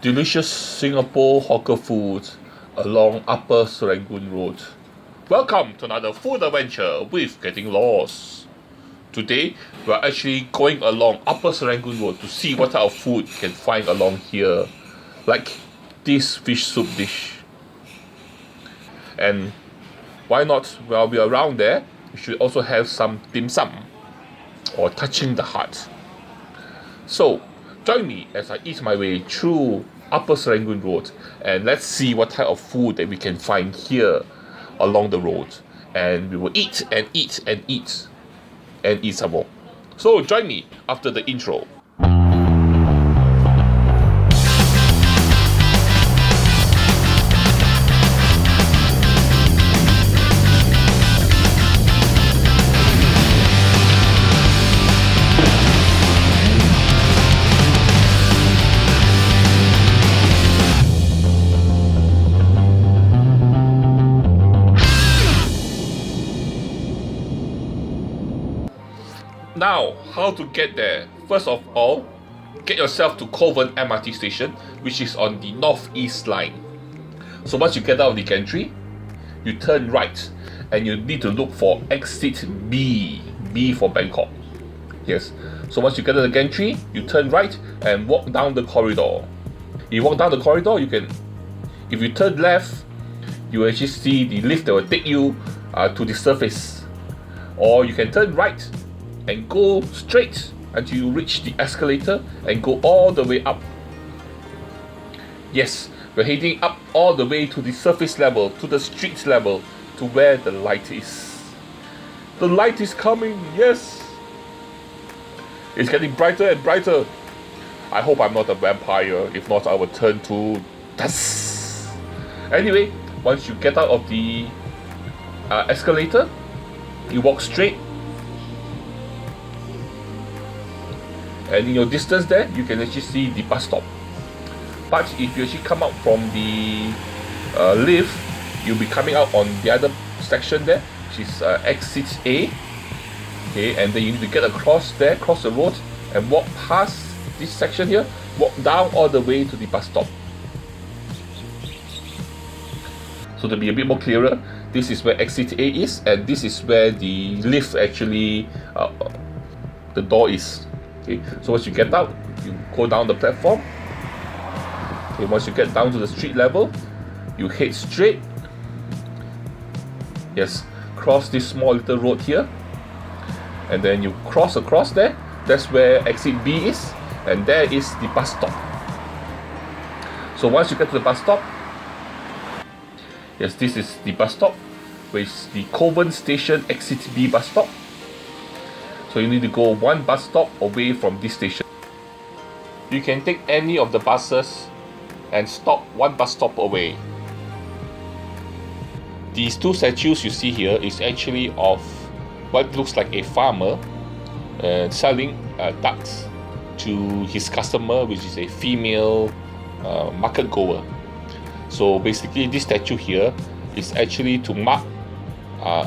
delicious Singapore hawker food along Upper Serangoon Road. Welcome to another food adventure with Getting Lost. Today, we're actually going along Upper Serangoon Road to see what type of food you can find along here, like this fish soup dish. And why not, while we're around there, we should also have some dim sum, or touching the heart. So, join me as I eat my way through Upper Serangoon Road and let's see what type of food that we can find here along the road. And we will eat and eat and eat and eat some more. So join me after the intro. Now, how to get there? First of all, get yourself to Kovan MRT station, which is on the northeast line. So once you get out of the gantry, you turn right and you need to look for exit B. B for Bangkok. Yes. So once you get to the gantry, you turn right and walk down the corridor. You walk down the corridor, you can, if you turn left, you actually see the lift that will take you to the surface. Or you can turn right and go straight until you reach the escalator and go all the way up. Yes, we're heading up all the way to the surface level, to the street level, to where the light is. The light is coming, yes! It's getting brighter and brighter. I hope I'm not a vampire, if not I will turn to dust. Anyway, once you get out of the escalator, you walk straight. And in your distance there, you can actually see the bus stop. But if you actually come out from the lift, you'll be coming out on the other section there, which is exit A. Okay, and then you need to get across there, cross the road, and walk past this section here, walk down all the way to the bus stop. So to be a bit more clearer, this is where exit A is, and this is where the lift actually, the door is. Okay, so once you get out, you go down the platform. Okay, once you get down to the street level, you head straight. Yes, cross this small little road here, and then you cross across there. That's where exit B is, and there is the bus stop. So once you get to the bus stop, yes, this is the bus stop, which is the Kovan Station exit B bus stop. So you need to go one bus stop away from this station. You can take any of the buses and stop one bus stop away. These two statues you see here is actually of what looks like a farmer selling ducks to his customer, which is a female market goer. So basically this statue here is actually to mark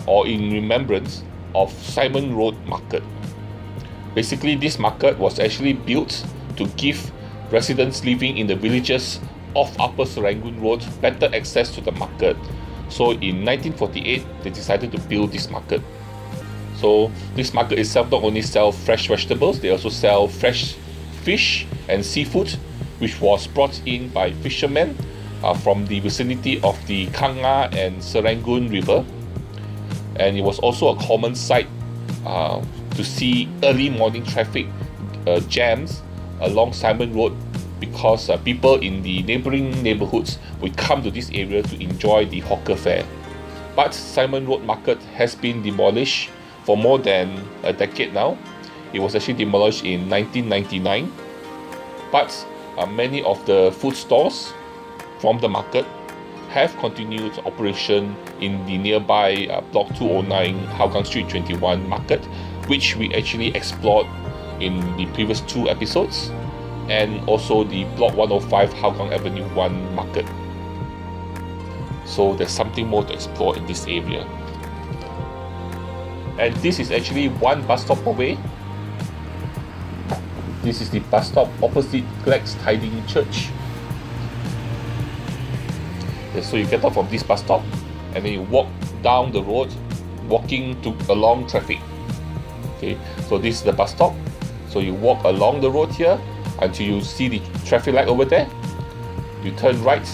or in remembrance of Simon Road Market. Basically, this market was actually built to give residents living in the villages of Upper Serangoon Road better access to the market. So in 1948, they decided to build this market. So this market itself not only sells fresh vegetables, they also sell fresh fish and seafood, which was brought in by fishermen from the vicinity of the Kanga and Serangoon River. And it was also a common sight to see early morning traffic jams along Simon Road because people in the neighbouring neighbourhoods would come to this area to enjoy the hawker fare. But Simon Road Market has been demolished for more than a decade now. It was actually demolished in 1999. But many of the food stores from the market have continued operation in the nearby Block 209 Hougang Street 21 market, which we actually explored in the previous two episodes, and also the Block 105 Hougang Avenue 1 market. So there's something more to explore in this area. And this is actually one bus stop away. This is the bus stop opposite Glegg's Tiding Church. So you get off from this bus stop and then you walk down the road, along traffic. Okay, so this is the bus stop. So you walk along the road here until you see the traffic light over there. You turn right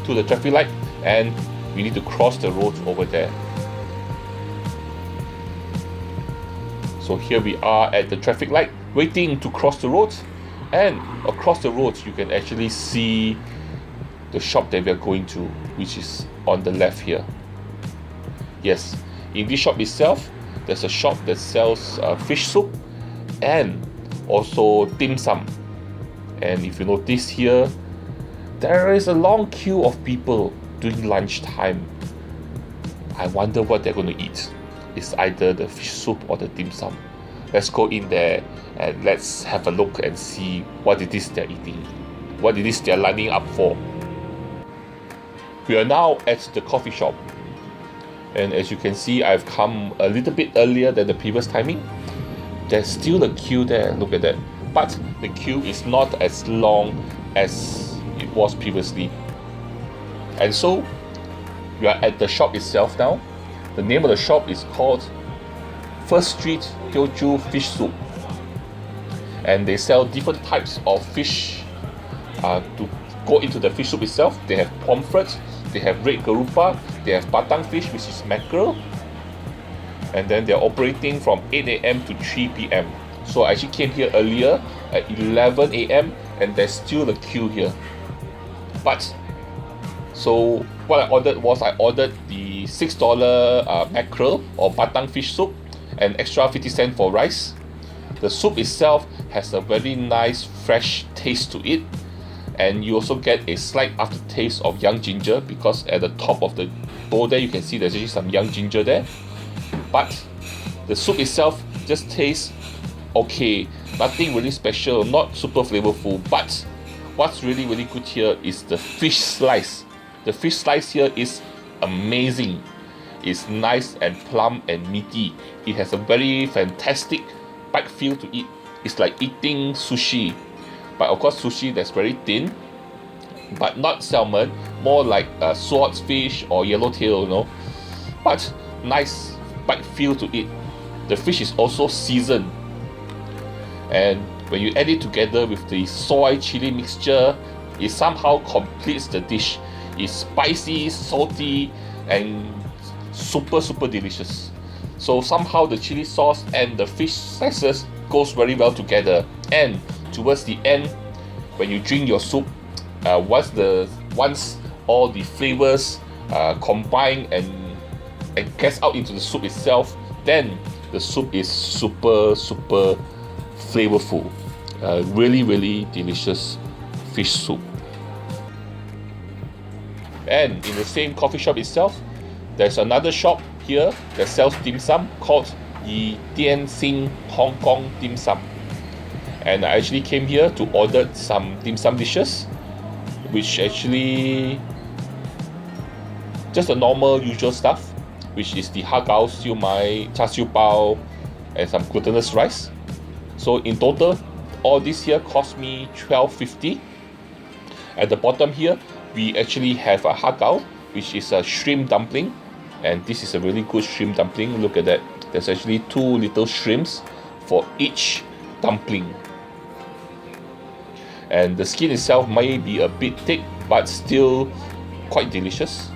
to the traffic light and you need to cross the road over there. So here we are at the traffic light, waiting to cross the road, and across the road you can actually see the shop that we are going to, which is on the left here. Yes, in this shop itself, there's a shop that sells fish soup and also dim sum. And if you notice here, there is a long queue of people during lunchtime. I wonder what they're going to eat. It's either the fish soup or the dim sum. Let's go in there and let's have a look and see what it is they're eating, what it is they're lining up for. We are now at the coffee shop, and as you can see, I've come a little bit earlier than the previous timing. There's still a queue there, look at that, but the queue is not as long as it was previously. And so we are at the shop itself now. The name of the shop is called First Street Teochew Fish Soup, and they sell different types of fish to go into the fish soup itself. They have pomfret, they have red garupa, they have batang fish, which is mackerel, and then they're operating from 8 a.m. to 3 p.m. So I actually came here earlier at 11 a.m. and there's still a queue here. But so what I ordered was the $6 mackerel or batang fish soup and extra 50 cents for rice. The soup itself has a very nice fresh taste to it, and you also get a slight aftertaste of young ginger, because at the top of the bowl there you can see there's actually some young ginger there. But the soup itself just tastes okay, nothing really special, not super flavorful. But what's really good here is the fish slice. The fish slice here is amazing. It's nice and plump and meaty. It has a very fantastic bite feel to it. It's like eating sushi, but of course sushi that's very thin, but not salmon, more like swordfish or yellowtail, you know. But nice bite feel to it. The fish is also seasoned, and when you add it together with the soy chili mixture, it somehow completes the dish. It's spicy, salty, and super delicious. So somehow the chili sauce and the fish slices goes very well together. And towards the end, when you drink your soup, once all the flavors combine and gets out into the soup itself, then the soup is super flavorful. Really delicious fish soup. And in the same coffee shop itself, there's another shop here that sells dim sum called Dian Xin Dim Sum. And I actually came here to order some dim sum dishes, which actually just the normal usual stuff, which is the hagao, siu mai, char siu bao, and some glutinous rice. So in total, all this here cost me $12.50. At the bottom here, we actually have a hagao, which is a shrimp dumpling, and this is a really good shrimp dumpling. Look at that. There's actually 2 little shrimps for each dumpling, and the skin itself may be a bit thick, but still quite delicious.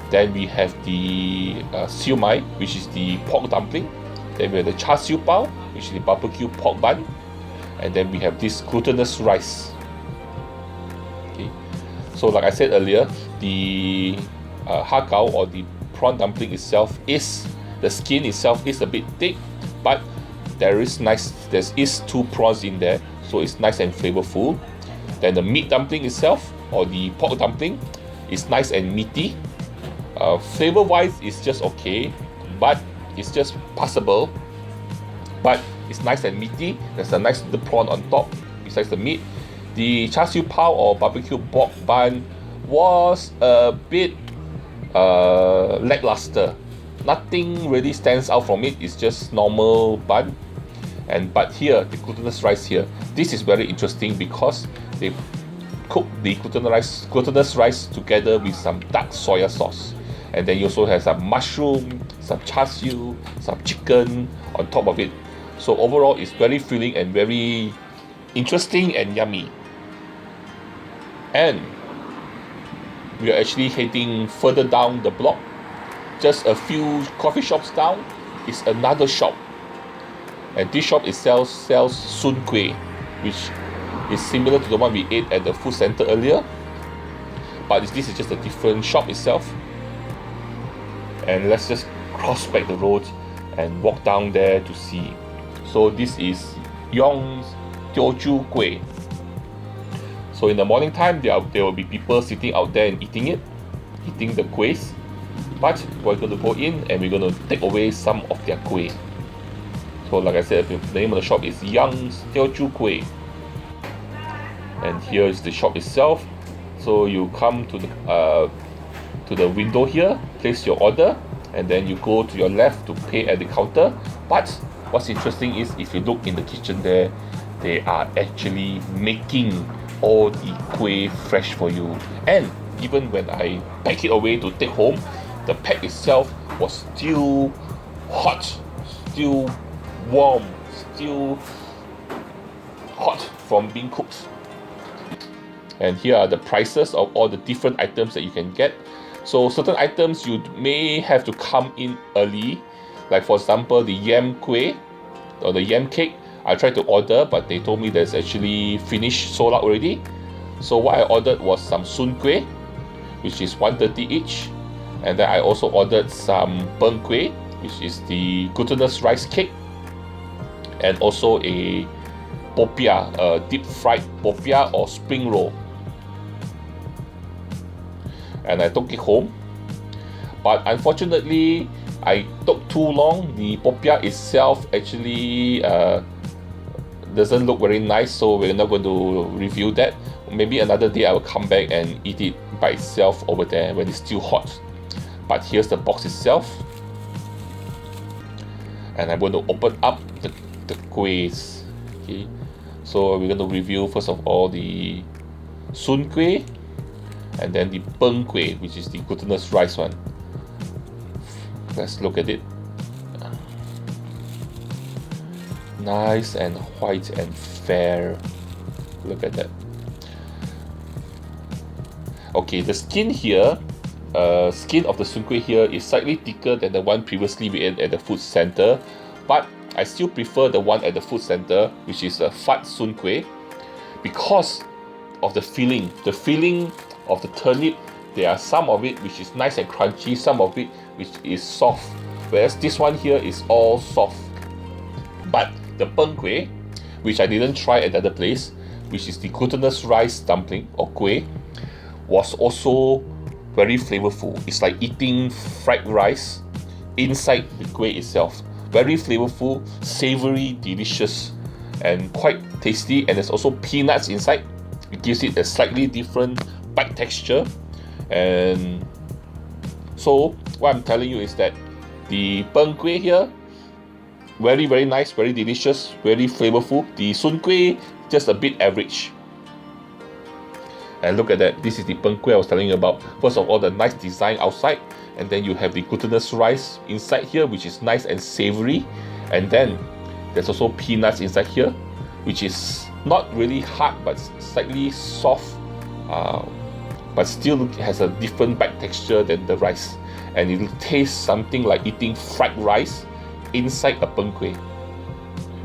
Then we have the siu mai, which is the pork dumpling. Then we have the char siu bao, which is the barbecue pork bun, and then we have this glutinous rice. Okay, so like I said earlier, the hagao or the prawn dumpling itself the skin itself is a bit thick, but there is 2 prawns in there, so it's nice and flavorful. Then the meat dumpling itself, or the pork dumpling, is nice and meaty. Flavor wise it's just okay, but it's just passable, but it's nice and meaty. There's a nice little prawn on top besides the meat. The char siu bao or barbecue pork bun was a bit lackluster. Nothing really stands out from it. It's just normal bun. But here, the glutinous rice here, this is very interesting because they cook the glutinous rice together with some dark soya sauce. And then you also have some mushroom, some char siu, some chicken on top of it. So overall, it's very filling and very interesting and yummy. And we are actually heading further down the block. Just a few coffee shops down is another shop. And this shop itself sells Soon Kueh, which is similar to the one we ate at the food center earlier. But this is just a different shop itself. And let's just cross back the road and walk down there to see. So this is Yong's Teochew Kueh. So in the morning time, there will be people sitting out there and eating the kuehs. But we're going to go in and we're going to take away some of their kueh. So like I said, the name of the shop is Yong's Teochew Kueh. And here is the shop itself. So you come to the window here, place your order, and then you go to your left to pay at the counter. But what's interesting is if you look in the kitchen there, they are actually making all the kueh fresh for you. And even when I pack it away to take home, the pack itself was still hot, still warm, still hot from being cooked. And here are the prices of all the different items that you can get. So certain items you may have to come in early, like for example the yam kueh or the yam cake. I tried to order, but they told me that's actually finished, sold out already. So what I ordered was some Soon Kueh, which is 130 each. And then I also ordered some Peng Kueh, which is the glutinous rice cake, and also a popiah, a deep fried popiah or spring roll. And I took it home, but unfortunately I took too long. The popiah itself actually doesn't look very nice, so we're not going to review that. Maybe another day I will come back and eat it by itself over there when it's still hot. But here's the box itself, and I'm going to open up the kuehs. Okay, so we're going to review first of all the Soon Kueh, and then the Peng Kueh, which is the glutinous rice one. Let's look at it. Nice and white and fair. Look at that. Okay, the skin here, skin of the Soon Kueh here is slightly thicker than the one previously we ate at the food center, but I still prefer the one at the food center, which is a fat Soon Kueh, because of the filling. The filling of the turnip, there are some of it which is nice and crunchy, some of it which is soft, whereas this one here is all soft. But the Peng Kueh, which I didn't try at another place, which is the glutinous rice dumpling or kueh, was also very flavorful. It's like eating fried rice inside the kueh itself. Very flavorful, savory, delicious, and quite tasty. And there's also peanuts inside. It gives it a slightly different bite texture. And so what I'm telling you is that the Peng Kueh here, very very nice, very delicious, very flavorful. The Soon Kueh just a bit average. And look at that, this is the Peng Kueh I was telling you about. First of all, the nice design outside, and then you have the glutinous rice inside here, which is nice and savory. And then there's also peanuts inside here, which is not really hard but slightly soft, but still has a different bite texture than the rice. And it tastes something like eating fried rice inside a Peng Kueh,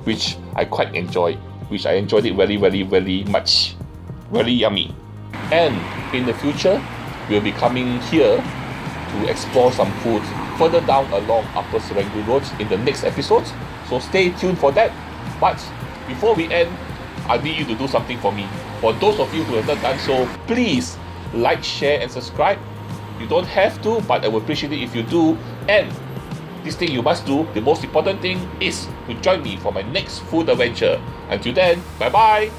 which I quite enjoyed. Which I enjoyed it very very very much. Very yummy. And in the future, we'll be coming here to explore some food further down along Upper Serangoon Road in the next episode. So stay tuned for that. But before we end, I need you to do something for me. For those of you who have not done so, please like, share and subscribe. You don't have to, but I would appreciate it if you do. And this thing you must do, the most important thing, is to join me for my next food adventure. Until then, bye bye.